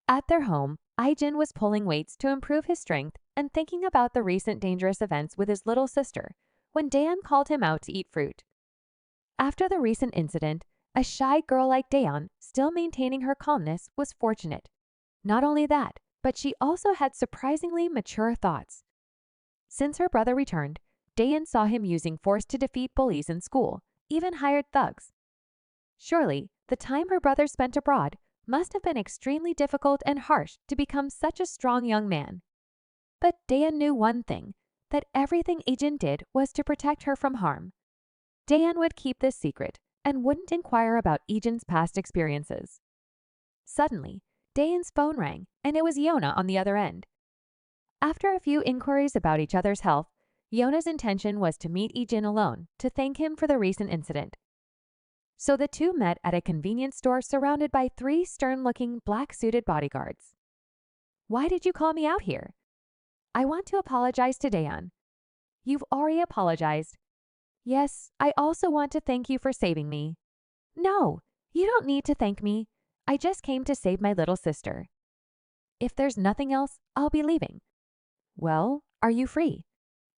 At their home, IJin was pulling weights to improve his strength and thinking about the recent dangerous events with his little sister when Daeon called him out to eat fruit. After the recent incident, a shy girl like Daeon, still maintaining her calmness, was fortunate. Not only that, but she also had surprisingly mature thoughts. Since her brother returned, Daeon saw him using force to defeat bullies in school, even hired thugs. Surely, the time her brother spent abroad must have been extremely difficult and harsh to become such a strong young man. But Daeon knew one thing, that everything IJin did was to protect her from harm. Daeon would keep this secret and wouldn't inquire about IJin's past experiences. Suddenly, Daeon's phone rang, and it was Yona on the other end. After a few inquiries about each other's health, Yona's intention was to meet IJin alone to thank him for the recent incident. So the two met at a convenience store surrounded by 3 stern-looking black-suited bodyguards. "Why did you call me out here?" "I want to apologize to Daeon." "You've already apologized." "Yes, I also want to thank you for saving me." "No, you don't need to thank me. I just came to save my little sister." "If there's nothing else, I'll be leaving." "Well, are you free?"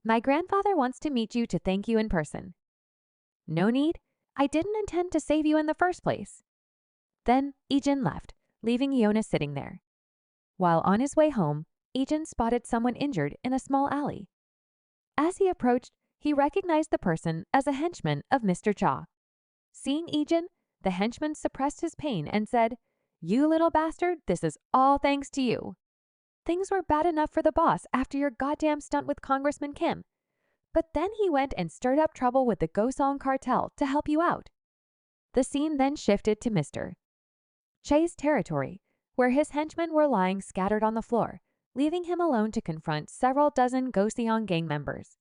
"My grandfather wants to meet you to thank you in person." "No need. I didn't intend to save you in the first place." Then IJin left, leaving Yona sitting there. While on his way home, IJin spotted someone injured in a small alley. As he approached, he recognized the person as a henchman of Mr. Cha. Seeing IJin, the henchman suppressed his pain and said, "You little bastard, this is all thanks to you. Things were bad enough for the boss after your goddamn stunt with Congressman Kim. But then he went and stirred up trouble with the Gosong cartel to help you out." The scene then shifted to Mr. Che's territory, where his henchmen were lying scattered on the floor, leaving him alone to confront several dozen Goseong gang members.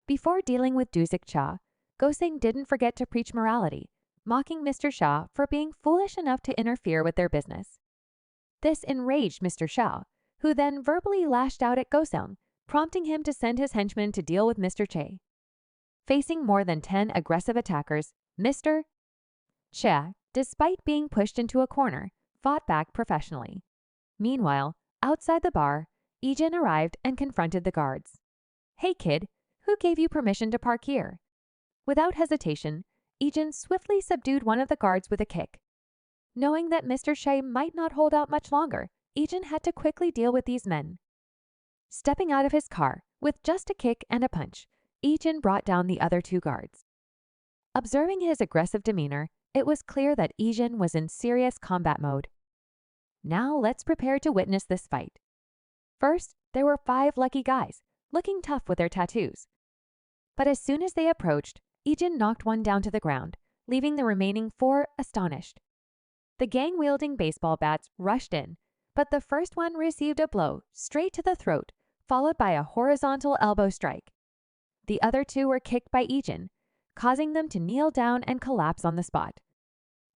Before dealing with Dusik Cha, Goseng didn't forget to preach morality, mocking Mr. Shah for being foolish enough to interfere with their business. This enraged Mr. Shah, who then verbally lashed out at Goseng, prompting him to send his henchmen to deal with Mr. Che. Facing more than 10 aggressive attackers, Mr. Che, despite being pushed into a corner, fought back professionally. Meanwhile, outside the bar, IJin arrived and confronted the guards. "Hey kid, who gave you permission to park here?" Without hesitation, IJin swiftly subdued one of the guards with a kick. Knowing that Mr. Che might not hold out much longer, IJin had to quickly deal with these men. Stepping out of his car, with just a kick and a punch, IJin brought down the other 2 guards. Observing his aggressive demeanor, it was clear that IJin was in serious combat mode. Now let's prepare to witness this fight. First, there were 5 lucky guys, looking tough with their tattoos. But as soon as they approached, IJin knocked one down to the ground, leaving the remaining 4 astonished. The gang-wielding baseball bats rushed in, but the first one received a blow straight to the throat, followed by a horizontal elbow strike. The other 2 were kicked by IJin, causing them to kneel down and collapse on the spot.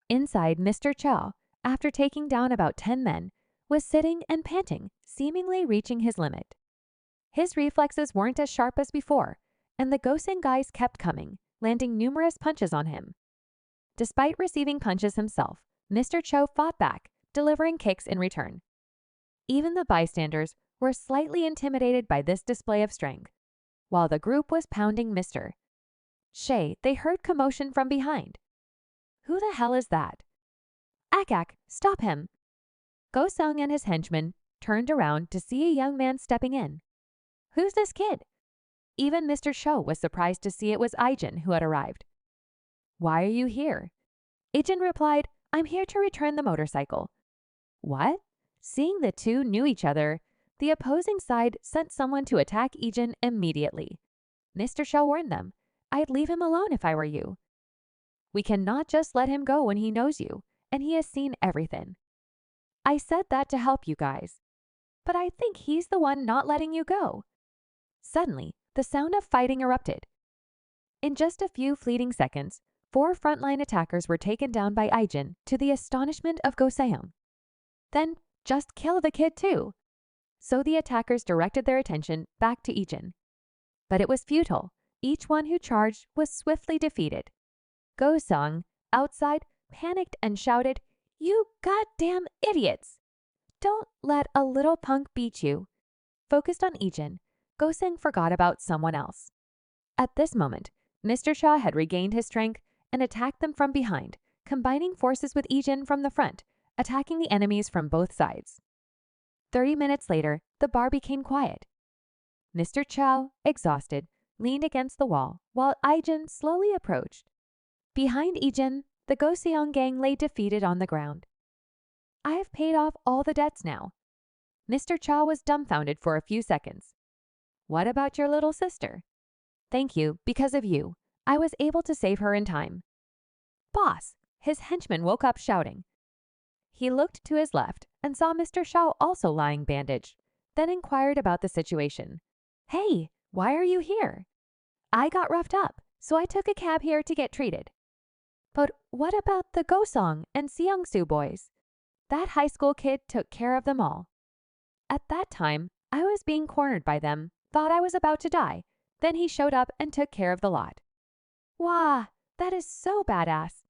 Inside, Mr. Chow, after taking down about 10 men, was sitting and panting, seemingly reaching his limit. His reflexes weren't as sharp as before, and the Goseng guys kept coming, landing numerous punches on him. Despite receiving punches himself, Mr. Cho fought back, delivering kicks in return. Even the bystanders were slightly intimidated by this display of strength. While the group was pounding Mr. Che, they heard commotion from behind. "Who the hell is that?" "Akak, stop him!" Gosung and his henchmen turned around to see a young man stepping in. "Who's this kid?" Even Mr. Shou was surprised to see it was IJin who had arrived. "Why are you here?" IJin replied, "I'm here to return the motorcycle." "What?" Seeing the 2 knew each other, the opposing side sent someone to attack IJin immediately. Mr. Shou warned them, "I'd leave him alone if I were you. We cannot just let him go when he knows you, and he has seen everything." "I said that to help you guys." "But I think he's the one not letting you go." Suddenly, the sound of fighting erupted. In just a few fleeting seconds, 4 frontline attackers were taken down by IJin to the astonishment of Goseong. Then, just kill the kid too. So the attackers directed their attention back to IJin. But it was futile. Each one who charged was swiftly defeated. Gosong, outside, panicked and shouted, "You goddamn idiots!" Don't let a little punk beat you. Focused on IJin, Go-sang forgot about someone else. At this moment, Mr. Cha had regained his strength and attacked them from behind, combining forces with IJin from the front, attacking the enemies from both sides. 30 minutes later, the bar became quiet. Mr. Chow, exhausted, leaned against the wall while IJin slowly approached. Behind IJin, the Goseong gang lay defeated on the ground. I've paid off all the debts now. Mr. Chow was dumbfounded for a few seconds. What about your little sister? Thank you, because of you, I was able to save her in time. Boss, his henchman woke up shouting. He looked to his left and saw Mr. Chow also lying bandaged, then inquired about the situation. Hey, why are you here? I got roughed up, so I took a cab here to get treated. But what about the Gosong and Seongsu boys? That high school kid took care of them all. At that time, I was being cornered by them, thought I was about to die. Then he showed up and took care of the lot. Wow, that is so badass.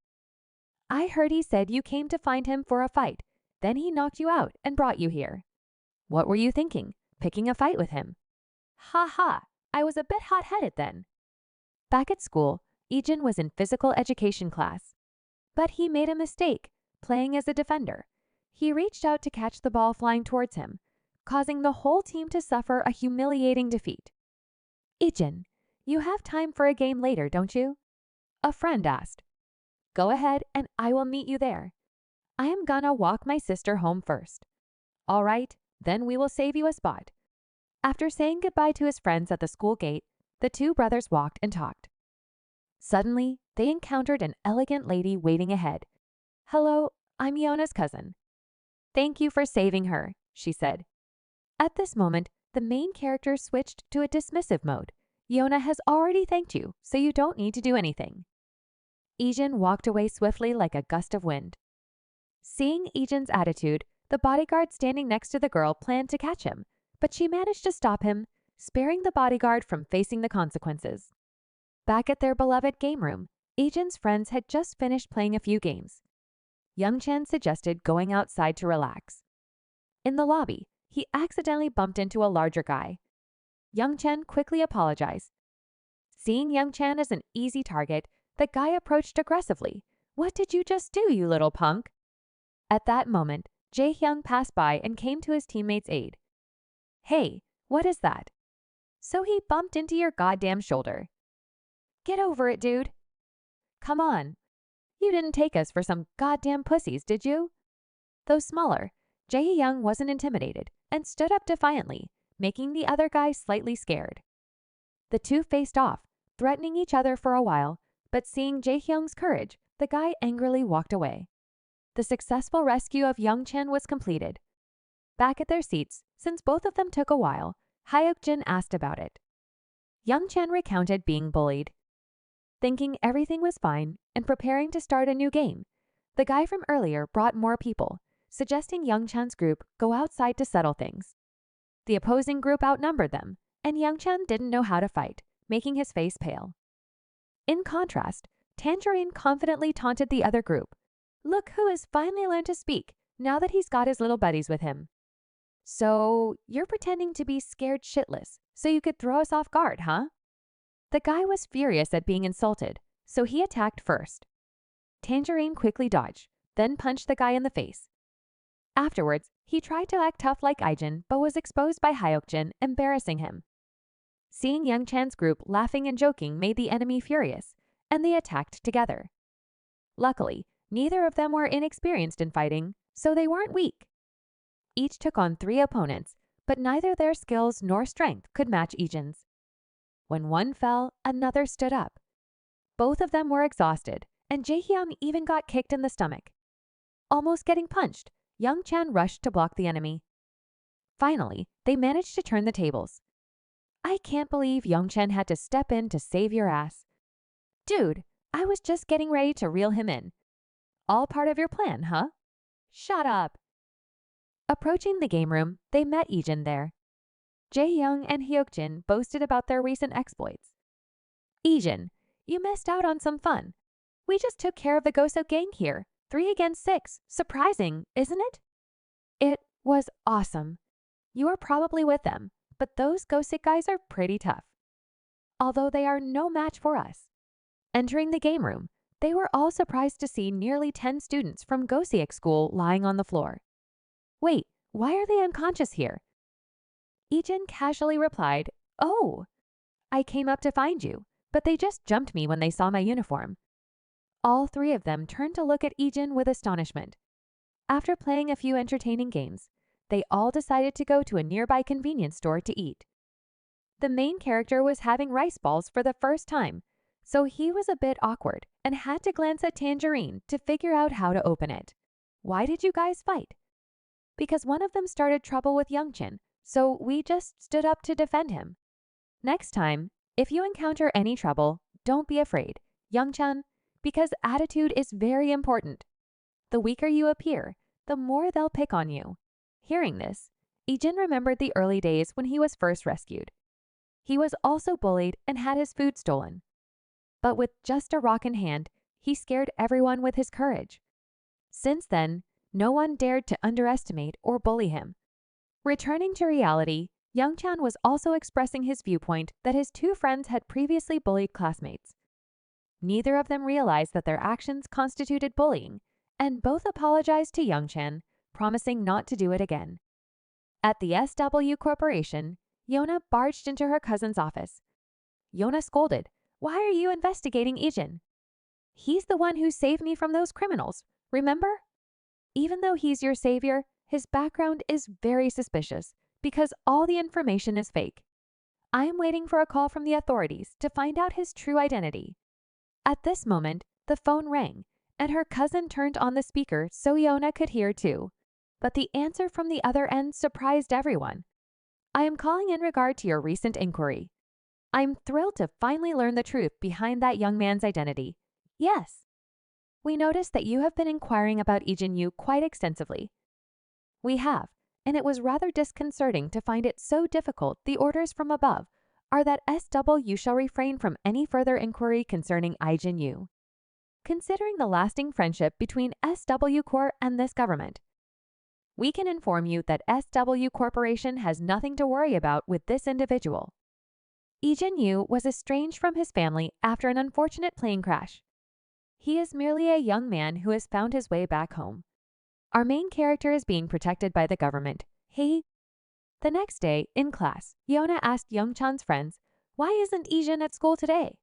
I heard he said you came to find him for a fight. Then he knocked you out and brought you here. What were you thinking? Picking a fight with him? Ha ha, I was a bit hot-headed then. Back at school, IJin was in physical education class. But he made a mistake, playing as a defender. He reached out to catch the ball flying towards him, causing the whole team to suffer a humiliating defeat. IJin, you have time for a game later, don't you? A friend asked. Go ahead and I will meet you there. I am gonna walk my sister home first. All right, then we will save you a spot. After saying goodbye to his friends at the school gate, the two brothers walked and talked. Suddenly, they encountered an elegant lady waiting ahead. Hello, I'm Yona's cousin. Thank you for saving her, she said. At this moment, the main character switched to a dismissive mode. Yona has already thanked you, so you don't need to do anything. IJin walked away swiftly like a gust of wind. Seeing IJin's attitude, the bodyguard standing next to the girl planned to catch him, but she managed to stop him, sparing the bodyguard from facing the consequences. Back at their beloved game room, IJin's friends had just finished playing a few games. Youngchan suggested going outside to relax. In the lobby, he accidentally bumped into a larger guy. Youngchan quickly apologized. Seeing Youngchan as an easy target, the guy approached aggressively. What did you just do, you little punk? At that moment, Jae-hyung passed by and came to his teammate's aid. Hey, what is that? So he bumped into your goddamn shoulder. Get over it, dude. Come on. You didn't take us for some goddamn pussies, did you? Though smaller, Jae-hyung wasn't intimidated and stood up defiantly, making the other guy slightly scared. The two faced off, threatening each other for a while, but seeing Jae-hyung's courage, the guy angrily walked away. The successful rescue of Youngchan was completed. Back at their seats, since both of them took a while, Hyuk-jin asked about it. Youngchan recounted being bullied. Thinking everything was fine and preparing to start a new game, the guy from earlier brought more people, suggesting Youngchan's group go outside to settle things. The opposing group outnumbered them, and Youngchan didn't know how to fight, making his face pale. In contrast, Tangerine confidently taunted the other group. Look who has finally learned to speak, now that he's got his little buddies with him. So, you're pretending to be scared shitless, so you could throw us off guard, huh? The guy was furious at being insulted, so he attacked first. Tangerine quickly dodged, then punched the guy in the face. Afterwards, he tried to act tough like IJin, but was exposed by Hyuk-jin, embarrassing him. Seeing Youngchan's group laughing and joking made the enemy furious, and they attacked together. Luckily, neither of them were inexperienced in fighting, so they weren't weak. Each took on 3 opponents, but neither their skills nor strength could match IJin's. When one fell, another stood up. Both of them were exhausted, and Jae-hyung even got kicked in the stomach. Almost getting punched, Youngchan rushed to block the enemy. Finally, they managed to turn the tables. I can't believe Youngchan had to step in to save your ass. Dude, I was just getting ready to reel him in. All part of your plan, huh? Shut up. Approaching the game room, they met IJin there. Jae-hyung and Hyuk-jin boasted about their recent exploits. IJin, you missed out on some fun. We just took care of the Goso gang here, 3 against 6. Surprising, isn't it? was awesome. You are probably with them, but those Gosick guys are pretty tough, although they are no match for us. Entering the game room, they were all surprised to see nearly 10 students from Gosick school lying on the floor. Wait, why are they unconscious here? IJin casually replied, "Oh, I came up to find you, but they just jumped me when they saw my uniform." All three of them turned to look at IJin with astonishment. After playing a few entertaining games, they all decided to go to a nearby convenience store to eat. The main character was having rice balls for the first time, so he was a bit awkward and had to glance at Tangerine to figure out how to open it. "Why did you guys fight?" "Because one of them started trouble with Youngchin, so we just stood up to defend him. Next time, if you encounter any trouble, don't be afraid, Youngchan, because attitude is very important. The weaker you appear, the more they'll pick on you." Hearing this, IJin remembered the early days when he was first rescued. He was also bullied and had his food stolen. But with just a rock in hand, he scared everyone with his courage. Since then, no one dared to underestimate or bully him. Returning to reality, Youngchan was also expressing his viewpoint that his two friends had previously bullied classmates. Neither of them realized that their actions constituted bullying, and both apologized to Youngchan, promising not to do it again. At the SW Corporation, Yona barged into her cousin's office. Yona scolded, "Why are you investigating IJin? He's the one who saved me from those criminals, remember? Even though he's your savior, his background is very suspicious because all the information is fake. I am waiting for a call from the authorities to find out his true identity." At this moment, the phone rang, and her cousin turned on the speaker so Yona could hear too. But the answer from the other end surprised everyone. "I am calling in regard to your recent inquiry. I'm thrilled to finally learn the truth behind that young man's identity. Yes. We noticed that you have been inquiring about IJin Yu quite extensively." "We have, and it was rather disconcerting to find it so difficult. The orders from above are that SW shall refrain from any further inquiry concerning IJin Yu. Considering the lasting friendship between SW Corp and this government, we can inform you that SW Corporation has nothing to worry about with this individual. IJin Yu was estranged from his family after an unfortunate plane crash. He is merely a young man who has found his way back home. Our main character is being protected by the government. The next day, in class, Yona asked Youngchan's friends, "Why isn't IJin at school today?"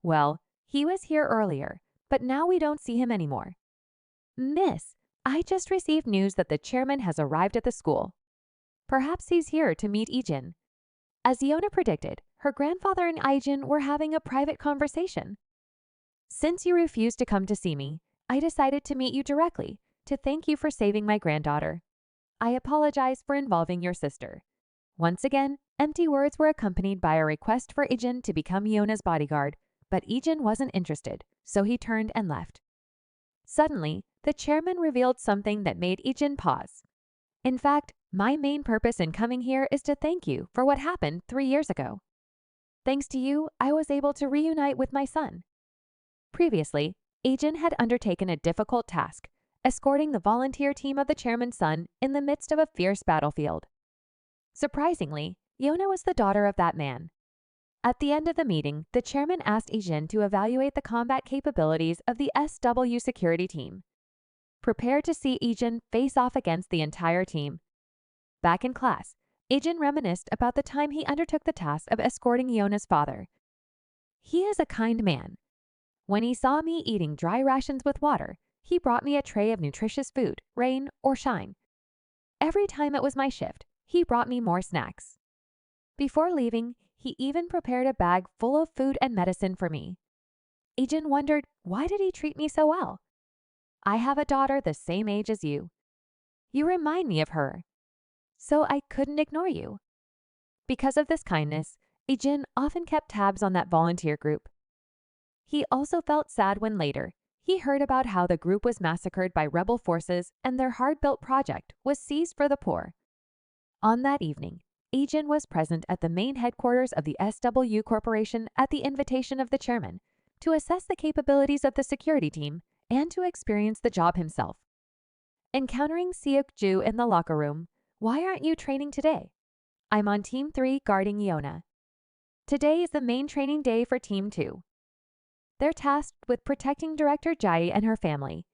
"Well, he was here earlier, but now we don't see him anymore." "Miss, I just received news that the chairman has arrived at the school. Perhaps he's here to meet IJin." As Yona predicted, her grandfather and IJin were having a private conversation. "Since you refused to come to see me, I decided to meet you directly to thank you for saving my granddaughter. I apologize for involving your sister." Once again, empty words were accompanied by a request for IJin to become Yona's bodyguard, but IJin wasn't interested, so he turned and left. Suddenly, the chairman revealed something that made IJin pause. "In fact, my main purpose in coming here is to thank you for what happened 3 years ago. Thanks to you, I was able to reunite with my son." Previously, IJin had undertaken a difficult task, escorting the volunteer team of the chairman's son in the midst of a fierce battlefield. Surprisingly, Yona was the daughter of that man. At the end of the meeting, the chairman asked IJin to evaluate the combat capabilities of the SW security team. Prepare to see IJin face off against the entire team. Back in class, IJin reminisced about the time he undertook the task of escorting Yona's father. "He is a kind man. When he saw me eating dry rations with water, he brought me a tray of nutritious food, rain or shine. Every time it was my shift, he brought me more snacks. Before leaving, he even prepared a bag full of food and medicine for me." IJin wondered, why did he treat me so well? "I have a daughter the same age as you. You remind me of her. So I couldn't ignore you." Because of this kindness, IJin often kept tabs on that volunteer group. He also felt sad when later, he heard about how the group was massacred by rebel forces and their hard-built project was seized for the poor. On that evening, IJin was present at the main headquarters of the SW Corporation at the invitation of the chairman to assess the capabilities of the security team and to experience the job himself. Encountering Seok-ju in the locker room. Why aren't you training today? I'm on Team 3 guarding Iona. Today is the main training day for Team 2. They're tasked with protecting Director Jai and her family.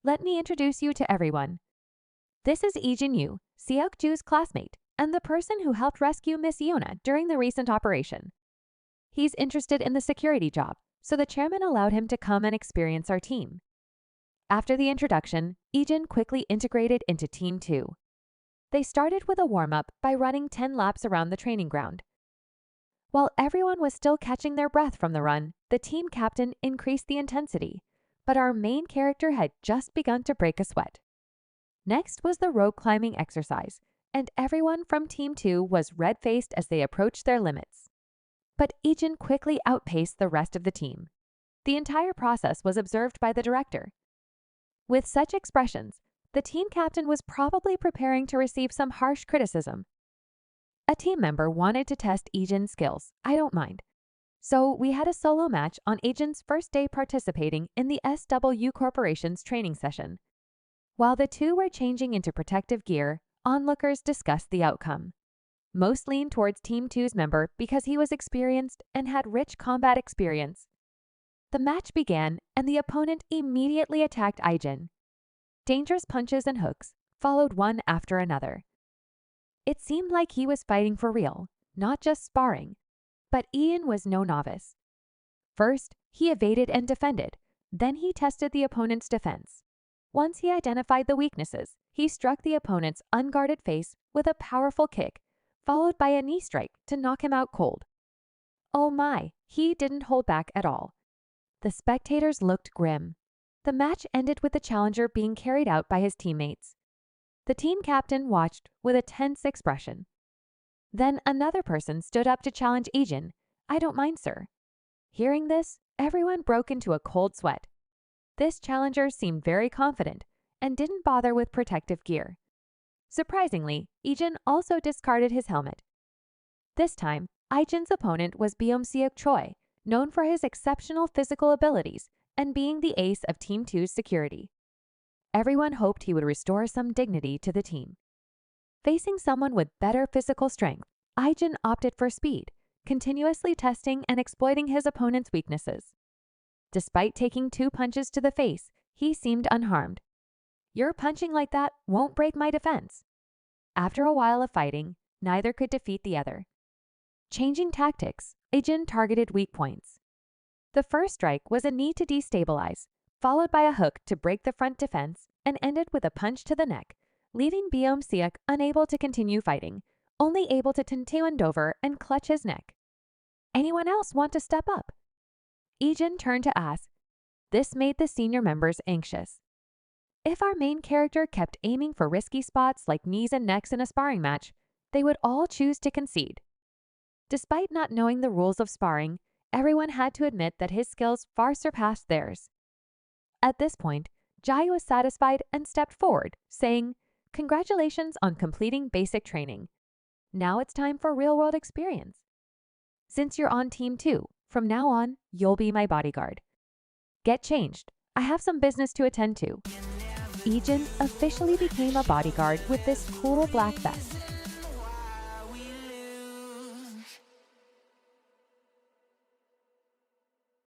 Let me introduce you to everyone. This is IJin Yu, Seok-ju's classmate, and the person who helped rescue Miss Iona during the recent operation. He's interested in the security job, so the chairman allowed him to come and experience our team. After the introduction, IJin quickly integrated into Team 2. They started with a warm-up by running 10 laps around the training ground. While everyone was still catching their breath from the run, the team captain increased the intensity, but our main character had just begun to break a sweat. Next was the rope climbing exercise, and everyone from Team 2 was red-faced as they approached their limits. But IJin quickly outpaced the rest of the team. The entire process was observed by the director. With such expressions, the team captain was probably preparing to receive some harsh criticism. A team member wanted to test IJin's skills. I don't mind. So we had a solo match on IJin's first day participating in the SW Corporation's training session. While the two were changing into protective gear, onlookers discussed the outcome. Most leaned towards Team 2's member because he was experienced and had rich combat experience. The match began and the opponent immediately attacked IJin. Dangerous punches and hooks followed one after another. It seemed like he was fighting for real, not just sparring. But Ian was no novice. First, he evaded and defended. Then he tested the opponent's defense. Once he identified the weaknesses, he struck the opponent's unguarded face with a powerful kick, followed by a knee strike to knock him out cold. Oh my, he didn't hold back at all. The spectators looked grim. The match ended with the challenger being carried out by his teammates. The team captain watched with a tense expression. Then another person stood up to challenge IJin. I don't mind, sir. Hearing this, everyone broke into a cold sweat. This challenger seemed very confident and didn't bother with protective gear. Surprisingly, IJin also discarded his helmet. This time, IJin's opponent was Seok Choi, known for his exceptional physical abilities and being the ace of Team 2's security. Everyone hoped he would restore some dignity to the team. Facing someone with better physical strength, IJin opted for speed, continuously testing and exploiting his opponent's weaknesses. Despite taking 2 punches to the face, he seemed unharmed. Your punching like that won't break my defense. After a while of fighting, neither could defeat the other. Changing tactics, IJin targeted weak points. The first strike was a knee to destabilize, followed by a hook to break the front defense, and ended with a punch to the neck, leaving Seok unable to continue fighting, only able to taekwondo and clutch his neck. Anyone else want to step up? IJin turned to ask. This made the senior members anxious. If our main character kept aiming for risky spots like knees and necks in a sparring match, they would all choose to concede. Despite not knowing the rules of sparring, everyone had to admit that his skills far surpassed theirs. At this point, Jai was satisfied and stepped forward, saying, "Congratulations on completing basic training. Now it's time for real-world experience. Since you're on Team 2, from now on, you'll be my bodyguard. Get changed. I have some business to attend to." IJin officially became a bodyguard with this cool black vest.